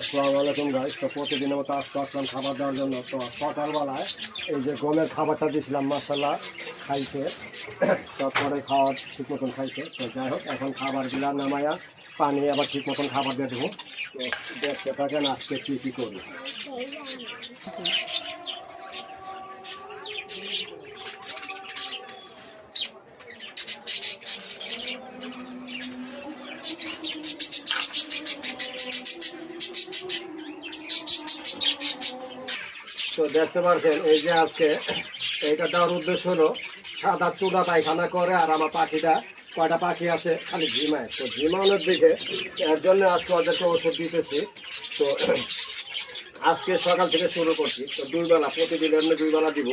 আসসালামু আলাইকুম গাইস। তো প্রতিদিনের মতো আজকে আসলাম খাবার দেওয়ার জন্য। তো সকালবেলায় এই যে গমের খাবারটা দিয়েছিলাম, মাসাল্লাহ খাইছে, তারপরে খাওয়ার ঠিক মতন খাইছে। তো যাই হোক, এখন খাবারগুলা নামায়া পানি আবার ঠিক মতন খাবার দিয়ে দেবো। তো দেখতে থাকেন আজকে কী কী করি। তো দেখতে পাচ্ছেন এই যে আজকে এইটা দেওয়ার উদ্দেশ্য হলো সাদা চুলা পায়খানা করে, আর আমার পাখিটা কয়টা পাখি আছে খালি ঝিমায়। তো ঝিমানোর দিকে এর জন্য আজকে ওদেরকে ওষুধ দিতেছি। তো আজকে সকাল থেকে শুরু করছি। তো 2 বেলা, প্রতিদিন এমনি 2 বেলা দিব,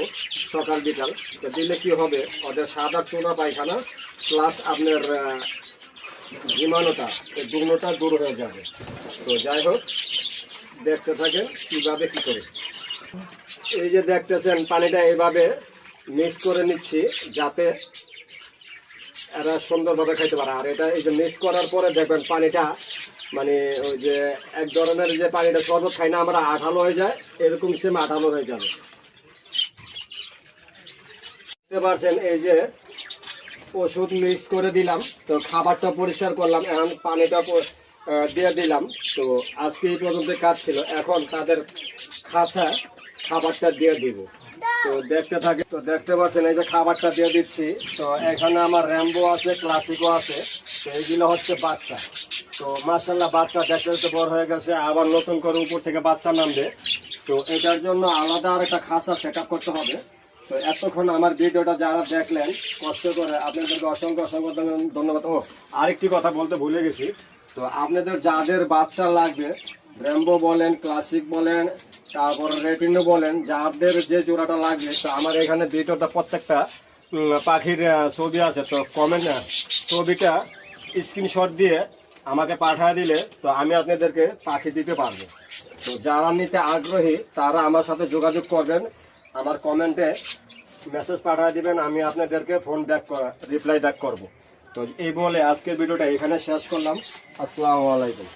সকাল বিকাল। তো দিলে কি হবে, ওদের সাদা চুলা পায়খানা প্লাস আপনার ঝিমানোটা, এই দুর্নটা দূর হয়ে যাবে। তো যাই হোক, দেখতে থাকেন কীভাবে কী করে। এই যে দেখতেছেন পানিটা এইভাবে মিক্স করে নিচ্ছি যাতে এরা সুন্দরভাবে খাইতে পারে। আর এটা এই যে মিক্স করার পরে দেখবেন পানিটা মানে ওই যে এক ধরনের যে পানিটা শরবত খাই না আমরা, আঠালো হয়ে যায়, এরকম সেম আঠালো হয়ে যাবে। বুঝতে পারছেন, এই যে ওষুধ মিক্স করে দিলাম, তো খাবারটা পরিষ্কার করলাম, এখন পানিটা দিয়ে দিলাম। তো আজকে এই পর্যন্ত কাজ ছিল, এখন তাদের খাঁচা খাবারটা দিয়ে দিব। তো দেখতে থাকে। তো দেখতে পাচ্ছেন এই যে খাবারটা দিয়ে দিচ্ছি। তো এখানে আমার র্যাম্বো আছে, ক্লাসিকও আছে। তো এইগুলো হচ্ছে বাচ্চা। তো মাশাল্লাহ বাচ্চা দেখতে দেখতে বড় হয়ে গেছে, আবার নতুন করে উপর থেকে বাচ্চা নামবে। তো এটার জন্য আলাদা আর একটা খাঁচা সেট আপ করতে হবে। তো এতক্ষণ আমার ভিডিওটা যারা দেখলেন কষ্ট করে, আপনাদেরকে অসংখ্য অসংখ্য ধন্যবাদ। ও আরেকটি কথা বলতে ভুলে গেছি। তো আপনাদের যাদের বাচ্চা লাগবে, র্যাম্বো বলেন, ক্লাসিক বলেন, তারপর রেটিনো বলেন, যাদের যে জোড়াটা লাগবে, তো আমার এখানে ভিডিওটা প্রত্যেকটা পাখির ছবি আছে। তো কমেন্ট ছবিটা স্ক্রিনশট দিয়ে আমাকে পাঠিয়ে দিলে তো আমি আপনাদেরকে পাখি দিতে পারবো। তো যারা নিতে আগ্রহী তারা আমার সাথে যোগাযোগ করবেন, আমার কমেন্টে মেসেজ পাঠিয়ে দিবেন, আমি আপনাদেরকে ফোন ব্যাক রিপ্লাই ব্যাক করব। তো এই বলে আজকের ভিডিওটা এখানে শেষ করলাম। আসসালামু আলাইকুম।